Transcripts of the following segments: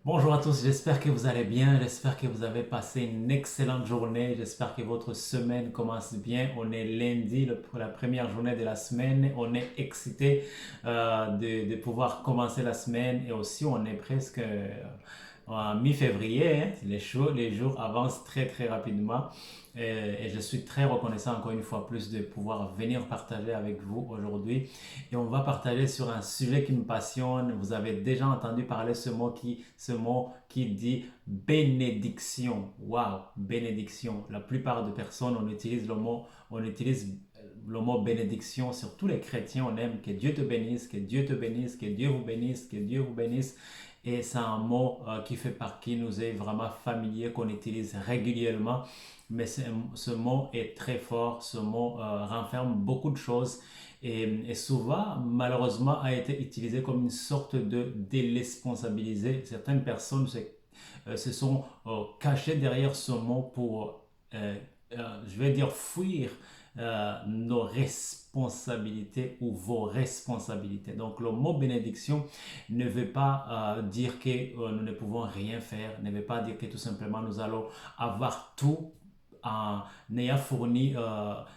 Bonjour à tous, j'espère que vous allez bien, j'espère que vous avez passé une excellente journée, j'espère que votre semaine commence bien. On est lundi, pour la première journée de la semaine, on est excité de pouvoir commencer la semaine et aussi on est presque en mi-février, hein. Les jours avancent très très rapidement et je suis très reconnaissant encore une fois plus de pouvoir venir partager avec vous aujourd'hui. Et on va partager sur un sujet qui me passionne. Vous avez déjà entendu parler ce mot qui dit bénédiction. Waouh, bénédiction. La plupart des personnes, on utilise le mot bénédiction sur tous les chrétiens. On aime que Dieu te bénisse, que Dieu te bénisse, que Dieu vous bénisse, que Dieu vous bénisse. Et c'est un mot qui nous est vraiment familier, qu'on utilise régulièrement. Mais ce mot est très fort, ce mot renferme beaucoup de choses et souvent, malheureusement, a été utilisé comme une sorte de déresponsabiliser. Certaines personnes se sont cachées derrière ce mot pour, je vais dire, fuir nos responsabilités ou vos responsabilités. Donc le mot bénédiction ne veut pas dire que nous ne pouvons rien faire, ne veut pas dire que tout simplement nous allons avoir tout en ayant fourni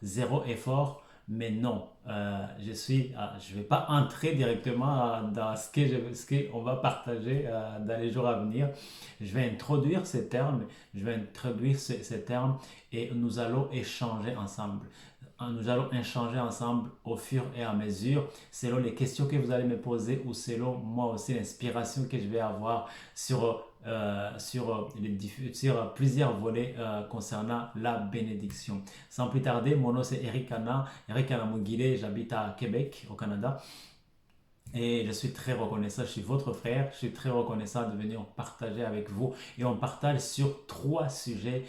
zéro effort. Mais non, je ne vais pas entrer directement dans ce qu'on va partager dans les jours à venir. Je vais introduire ces termes, ces termes et nous allons échanger ensemble. Nous allons échanger ensemble au fur et à mesure, selon les questions que vous allez me poser ou selon moi aussi l'inspiration que je vais avoir sur plusieurs volets concernant la bénédiction. Sans plus tarder, mon nom c'est Eric Anna Mugile, j'habite à Québec, au Canada. Et je suis très reconnaissant, je suis votre frère, je suis très reconnaissant de venir partager avec vous. Et on partage sur trois sujets,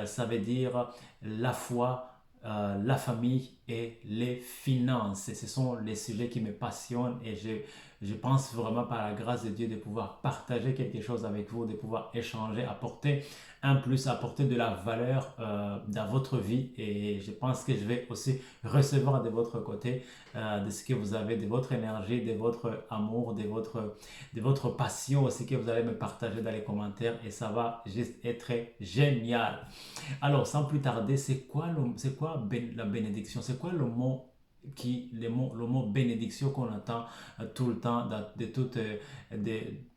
ça veut dire la foi, la famille et les finances. Et ce sont les sujets qui me passionnent et je pense vraiment par la grâce de Dieu de pouvoir partager quelque chose avec vous, de pouvoir échanger, apporter un plus, apporter de la valeur dans votre vie. Et je pense que je vais aussi recevoir de votre côté de ce que vous avez, de votre énergie, de votre amour, de votre passion aussi que vous allez me partager dans les commentaires et ça va juste être génial. Alors, sans plus tarder, c'est quoi la bénédiction? C'est quoi le mot bénédiction qu'on entend tout le temps,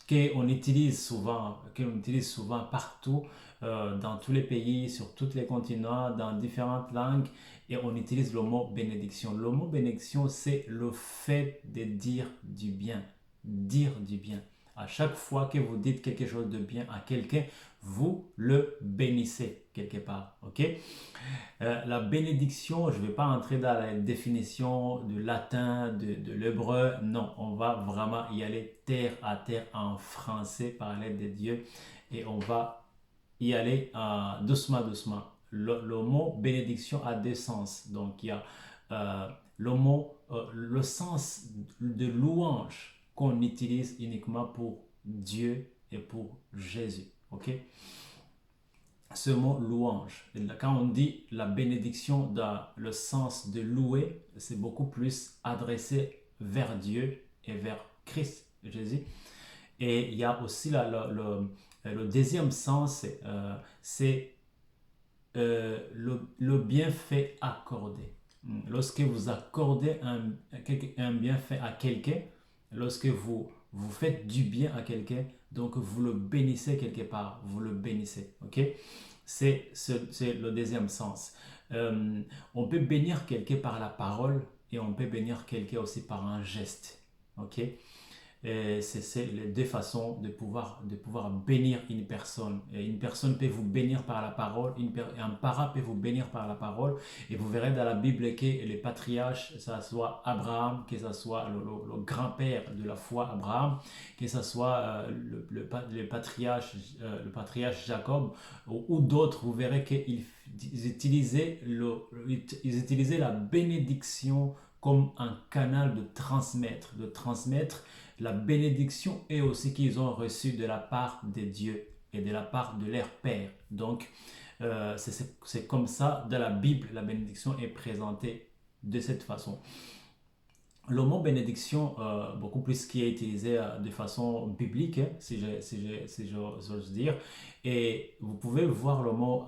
qu'on utilise souvent partout, dans tous les pays, sur tous les continents, dans différentes langues, et on utilise le mot bénédiction. Le mot bénédiction, c'est le fait de dire du bien. Dire du bien. À chaque fois que vous dites quelque chose de bien à quelqu'un, vous le bénissez quelque part. Ok? La bénédiction, je ne vais pas entrer dans la définition du latin, de l'hébreu. Non, on va vraiment y aller terre à terre en français par l'aide de Dieu et on va y aller doucement, doucement. Le mot bénédiction a deux sens. Donc il y a le sens de louange qu'on utilise uniquement pour Dieu et pour Jésus. Ok? Ce mot louange. Quand on dit la bénédiction dans le sens de louer, c'est beaucoup plus adressé vers Dieu et vers Christ, Jésus. Et il y a aussi le deuxième sens, c'est le bienfait accordé. Lorsque vous accordez un bienfait à quelqu'un, lorsque vous faites du bien à quelqu'un, donc vous le bénissez quelque part, vous le bénissez. Ok? C'est le deuxième sens. On peut bénir quelqu'un par la parole et on peut bénir quelqu'un aussi par un geste. Ok? C'est les deux façons de pouvoir bénir une personne. Et une personne peut vous bénir par la parole, un parent peut vous bénir par la parole. Et vous verrez dans la Bible que les patriarches, que ce soit Abraham, que ce soit le grand-père de la foi Abraham, que ce soit le patriarche Jacob ou d'autres, vous verrez qu'ils ils utilisaient la bénédiction comme un canal de transmettre la bénédiction et aussi qu'ils ont reçu de la part de Dieu et de la part de leur Père. Donc, c'est comme ça, dans la Bible, la bénédiction est présentée de cette façon. Le mot bénédiction, beaucoup plus qui est utilisé de façon biblique, hein, si j'ose dire. Et vous pouvez voir le mot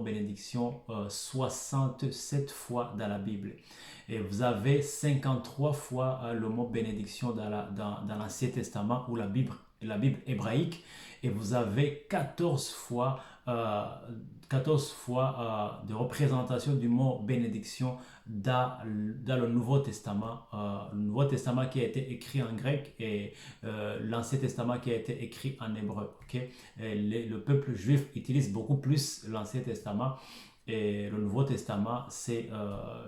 bénédiction 67 fois dans la Bible. Et vous avez 53 fois le mot bénédiction dans l'Ancien Testament ou la Bible hébraïque. Et vous avez 14 fois de représentation du mot bénédiction dans le Nouveau Testament. Le Nouveau Testament qui a été écrit en grec et l'Ancien Testament qui a été écrit en hébreu. Okay? Le peuple juif utilise beaucoup plus l'Ancien Testament. Et le Nouveau Testament, c'est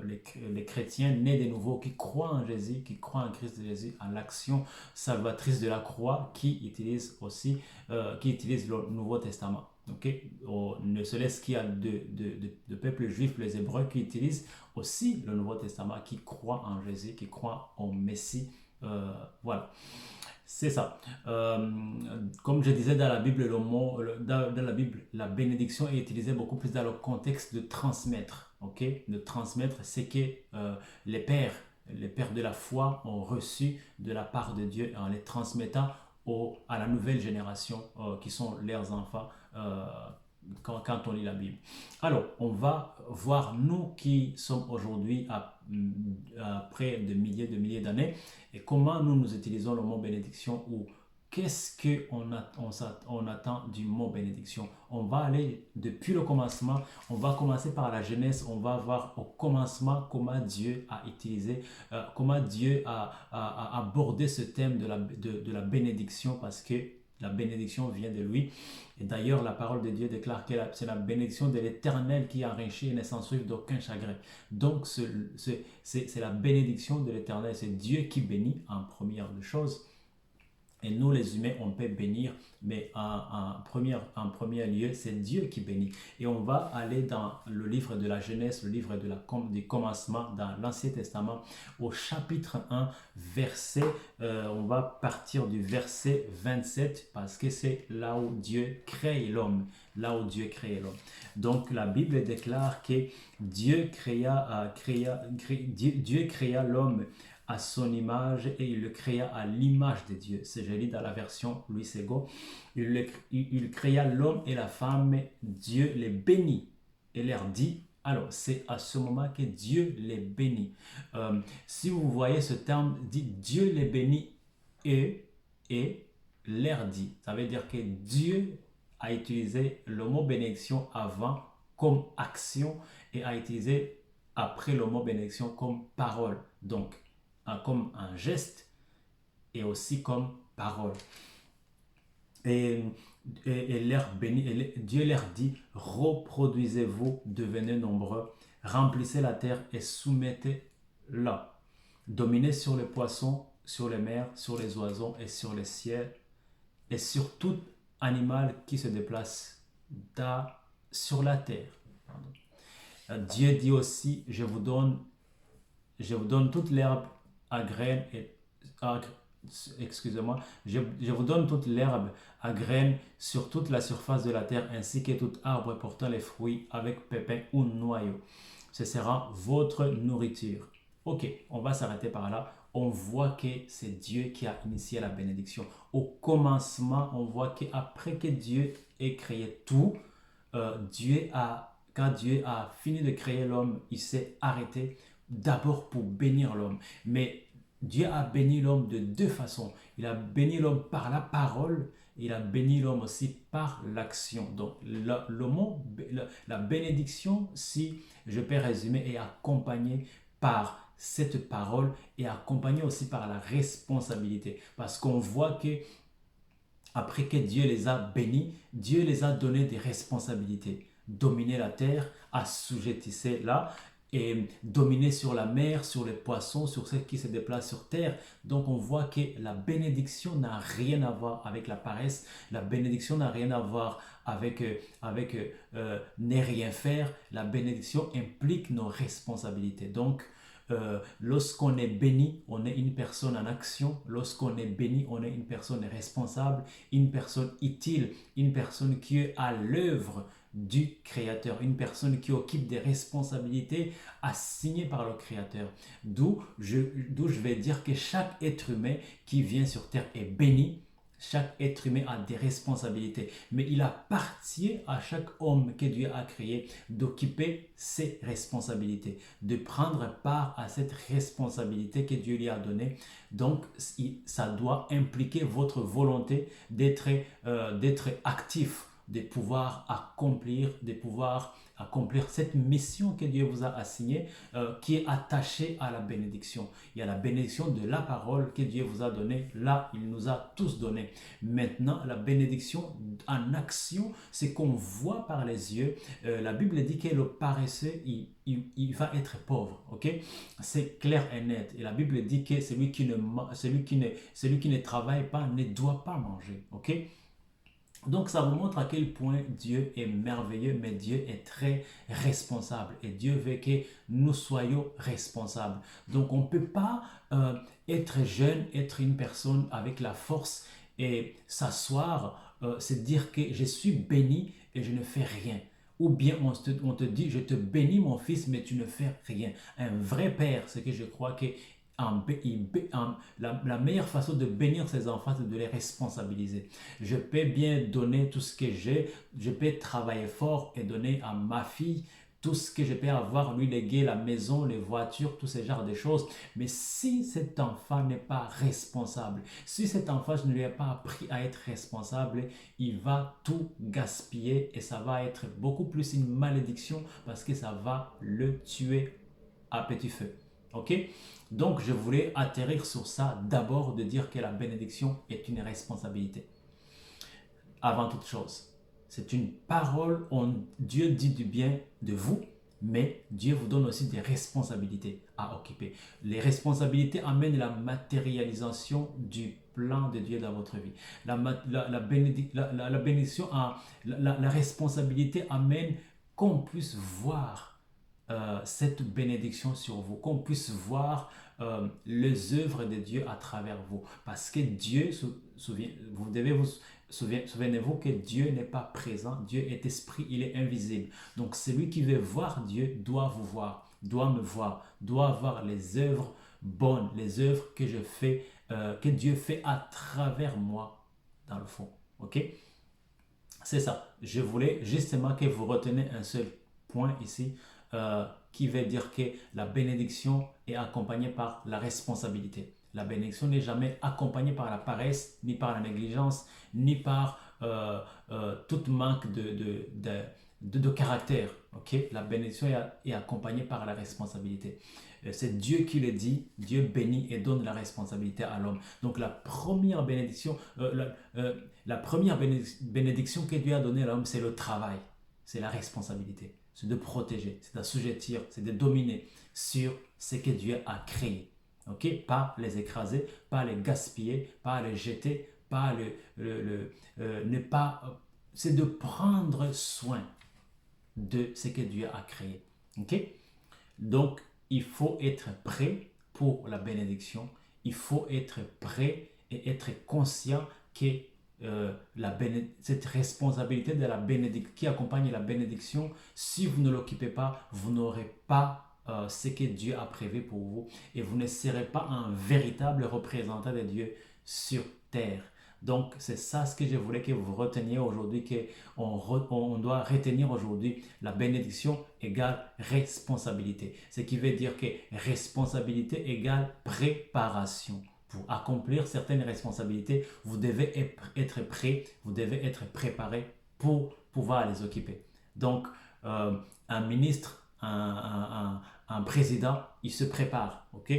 les chrétiens nés de nouveau qui croient en Jésus, qui croient en Christ Jésus, en l'action salvatrice de la croix, qui utilisent le Nouveau Testament. Okay? Ne serait-ce qu'il y a de peuples juifs, les Hébreux, qui utilisent aussi le Nouveau Testament, qui croient en Jésus, qui croient au Messie. Voilà. C'est ça. Comme je disais dans la Bible, dans la Bible, la bénédiction est utilisée beaucoup plus dans le contexte de transmettre. Ok? De transmettre, c'est que les pères, les pères de la foi ont reçu de la part de Dieu en les transmettant à la nouvelle génération qui sont leurs enfants quand on lit la Bible. Alors, on va voir nous qui sommes aujourd'hui à près de milliers d'années et comment nous utilisons le mot bénédiction ou qu'est-ce qu'on attend du mot bénédiction. On va aller depuis le commencement, on va commencer par la Genèse, on va voir au commencement comment Dieu a utilisé, comment Dieu a abordé ce thème de la bénédiction parce que la bénédiction vient de lui. Et d'ailleurs, la parole de Dieu déclare que c'est la bénédiction de l'Éternel qui enrichit et ne s'en suive d'aucun chagrin. Donc, c'est la bénédiction de l'Éternel. C'est Dieu qui bénit en première de choses. Et nous, les humains, on peut bénir, mais en premier lieu, c'est Dieu qui bénit. Et on va aller dans le livre de la Genèse, le livre du commencement, dans l'Ancien Testament, au chapitre 1, on va partir du verset 27, parce que c'est là où Dieu crée l'homme. Là où Dieu crée l'homme. Donc, la Bible déclare que Dieu Dieu créa l'homme à son image et il le créa à l'image de Dieu. C'est je lis dans la version Louis Sego. Il créa l'homme et la femme, Dieu les bénit et leur dit. Alors, c'est à ce moment que Dieu les bénit. Si vous voyez ce terme, dit Dieu les bénit et leur dit. Ça veut dire que Dieu a utilisé le mot bénédiction avant comme action et a utilisé après le mot bénédiction comme parole. Donc, comme un geste et aussi comme parole. Et Dieu leur dit, reproduisez-vous, devenez nombreux, remplissez la terre et soumettez-la. Dominez sur les poissons, sur les mers, sur les oiseaux et sur les ciels et sur tout animal qui se déplace sur la terre. Dieu dit aussi, je vous donne toute l'herbe à graines je vous donne toute l'herbe à graines sur toute la surface de la terre, ainsi que tout arbre portant les fruits avec pépins ou noyaux. Ce sera votre nourriture. Ok, on va s'arrêter par là. On voit que c'est Dieu qui a initié la bénédiction. Au commencement, on voit qu'après que Dieu ait créé tout, quand Dieu a fini de créer l'homme, il s'est arrêté d'abord pour bénir l'homme. Mais Dieu a béni l'homme de deux façons. Il a béni l'homme par la parole, il a béni l'homme aussi par l'action. Donc la bénédiction, si je peux résumer, est accompagnée par cette parole et accompagnée aussi par la responsabilité. Parce qu'on voit que après que Dieu les a bénis, Dieu les a donné des responsabilités. Dominer la terre, assujettissez-la, et dominer sur la mer, sur les poissons, sur ceux qui se déplacent sur terre. Donc on voit que la bénédiction n'a rien à voir avec la paresse, la bénédiction n'a rien à voir avec ne rien faire. La bénédiction implique nos responsabilités. Donc lorsqu'on est béni, on est une personne en action. Lorsqu'on est béni, on est une personne responsable, une personne utile, une personne qui est à l'œuvre du Créateur, une personne qui occupe des responsabilités assignées par le Créateur. D'où je vais dire que chaque être humain qui vient sur terre est béni. Chaque être humain a des responsabilités, mais il appartient à chaque homme que Dieu a créé d'occuper ses responsabilités, de prendre part à cette responsabilité que Dieu lui a donnée. Donc, ça doit impliquer votre volonté d'être actif, de pouvoir accomplir cette mission que Dieu vous a assignée, qui est attachée à la bénédiction. Il y a la bénédiction de la parole que Dieu vous a donnée. Là, il nous a tous donné. Maintenant, la bénédiction en action, c'est qu'on voit par les yeux. La Bible dit que le paresseux, il va être pauvre. Ok? C'est clair et net. Et la Bible dit que celui qui ne travaille pas ne doit pas manger. Ok? Donc ça vous montre à quel point Dieu est merveilleux, mais Dieu est très responsable. Et Dieu veut que nous soyons responsables. Donc on ne peut pas être jeune, être une personne avec la force et s'asseoir, se dire que je suis béni et je ne fais rien. Ou bien on te dit, je te bénis mon fils, mais tu ne fais rien. Un vrai père, c'est que je crois que la meilleure façon de bénir ses enfants, c'est de les responsabiliser. Je peux bien donner tout ce que j'ai, je peux travailler fort et donner à ma fille tout ce que je peux avoir, lui léguer la maison, les voitures, tous ces genres de choses. Mais si cet enfant n'est pas responsable, si cet enfant, je ne lui ai pas appris à être responsable, il va tout gaspiller et ça va être beaucoup plus une malédiction parce que ça va le tuer à petit feu. Ok? Donc, je voulais atterrir sur ça d'abord, de dire que la bénédiction est une responsabilité. Avant toute chose, c'est une parole, Dieu dit du bien de vous, mais Dieu vous donne aussi des responsabilités à occuper. Les responsabilités amènent la matérialisation du plan de Dieu dans votre vie. La bénédiction, la responsabilité amène qu'on puisse voir cette bénédiction sur vous, qu'on puisse voir les œuvres de Dieu à travers vous. Parce que Dieu, souvenez-vous que Dieu n'est pas présent, Dieu est esprit, il est invisible. Donc celui qui veut voir Dieu doit vous voir, doit me voir, doit voir les œuvres bonnes, les œuvres que je fais, que Dieu fait à travers moi, dans le fond. Ok? C'est ça. Je voulais justement que vous retenez un seul point ici, qui veut dire que la bénédiction est accompagnée par la responsabilité. La bénédiction n'est jamais accompagnée par la paresse, ni par la négligence, ni par tout manque de caractère. Okay? La bénédiction est accompagnée par la responsabilité. C'est Dieu qui le dit, Dieu bénit et donne la responsabilité à l'homme. Donc la première bénédiction, bénédiction que Dieu a donnée à l'homme, c'est le travail, c'est la responsabilité. C'est de protéger, c'est d'assujettir, c'est de dominer sur ce que Dieu a créé. Ok? Pas les écraser, pas les gaspiller, pas les jeter, pas ne pas. C'est de prendre soin de ce que Dieu a créé. Ok? Donc, il faut être prêt pour la bénédiction. Il faut être prêt et être conscient que cette responsabilité de la bénédiction qui accompagne la bénédiction, si vous ne l'occupez pas, vous n'aurez pas ce que Dieu a prévu pour vous et vous ne serez pas un véritable représentant de Dieu sur terre. Donc, c'est ça ce que je voulais que vous reteniez aujourd'hui, qu'on doit retenir aujourd'hui. La bénédiction égale responsabilité. Ce qui veut dire que responsabilité égale préparation. Pour accomplir certaines responsabilités, vous devez être prêt, vous devez être préparé pour pouvoir les occuper. Donc, un ministre, un président, il se prépare. Ok?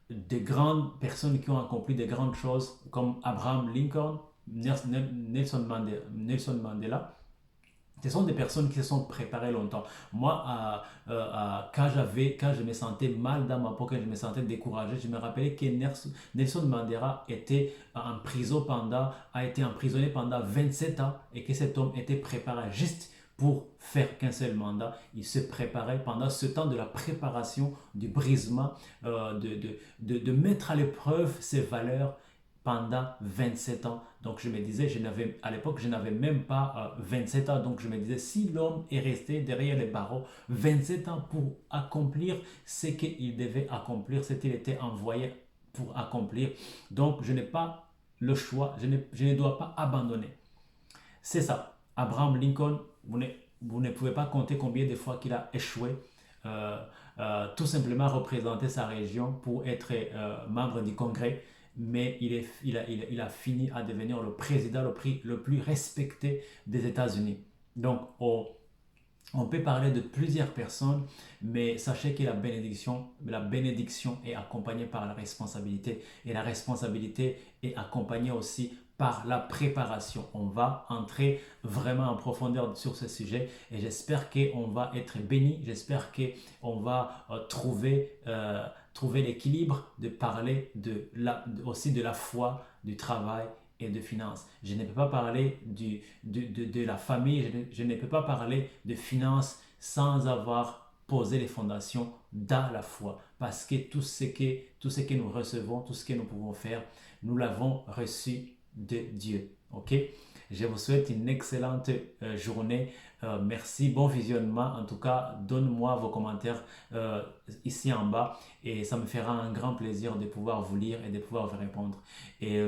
Des grandes personnes qui ont accompli de grandes choses, comme Abraham Lincoln, Nelson Mandela, ce sont des personnes qui se sont préparées longtemps. Moi, quand je me sentais mal dans ma peau, quand je me sentais découragé, je me rappelais que Nelson Mandela était a été emprisonné pendant 27 ans et que cet homme était préparé juste pour faire qu'un seul mandat. Il se préparait pendant ce temps de la préparation, du brisement, de mettre à l'épreuve ses valeurs pendant 27 ans. Donc je me disais, à l'époque, je n'avais même pas 27 ans. Donc je me disais, si l'homme est resté derrière les barreaux 27 ans pour accomplir ce qu'il devait accomplir, ce qu'il était envoyé pour accomplir, donc je n'ai pas le choix, je ne dois pas abandonner. C'est ça. Abraham Lincoln, vous ne pouvez pas compter combien de fois qu'il a échoué, euh, tout simplement représenter sa région pour être membre du Congrès, mais il a fini à devenir le président le plus respecté des États-Unis. Donc, on peut parler de plusieurs personnes, mais sachez que la bénédiction est accompagnée par la responsabilité. Et la responsabilité est accompagnée aussi par la préparation. On va entrer vraiment en profondeur sur ce sujet et j'espère qu'on va être béni. J'espère qu'on va trouver l'équilibre de parler aussi de la foi, du travail et de finances. Je ne peux pas parler de la famille, je ne peux pas parler de finances sans avoir posé les fondations dans la foi. Parce que tout ce que nous recevons, tout ce que nous pouvons faire, nous l'avons reçu de Dieu. Ok? Je vous souhaite une excellente journée. Merci, bon visionnement. En tout cas, donne-moi vos commentaires ici en bas et ça me fera un grand plaisir de pouvoir vous lire et de pouvoir vous répondre. Et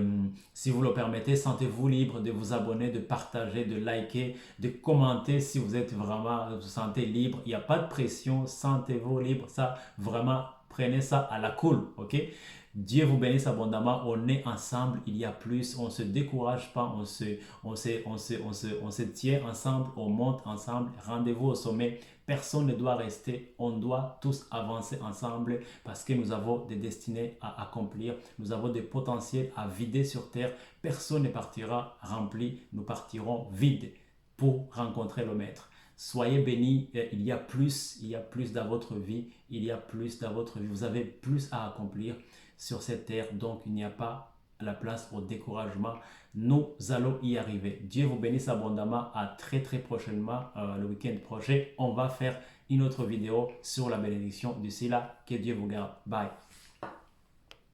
si vous le permettez, sentez-vous libre de vous abonner, de partager, de liker, de commenter si vous êtes vraiment, vous sentez libre. Il n'y a pas de pression, sentez-vous libre. Ça, vraiment, prenez ça à la cool, ok? Dieu vous bénisse abondamment. On est ensemble, il y a plus. On ne se décourage pas, on se tient ensemble, on monte ensemble. Rendez-vous au sommet. Personne ne doit rester. On doit tous avancer ensemble parce que nous avons des destinées à accomplir. Nous avons des potentiels à vider sur terre. Personne ne partira rempli. Nous partirons vides pour rencontrer le Maître. Soyez bénis, il y a plus dans votre vie, il y a plus dans votre vie, vous avez plus à accomplir sur cette terre, donc il n'y a pas la place au découragement, nous allons y arriver. Dieu vous bénisse abondamment, à très très prochainement, le week-end prochain, on va faire une autre vidéo sur la bénédiction. D'ici là, que Dieu vous garde, bye.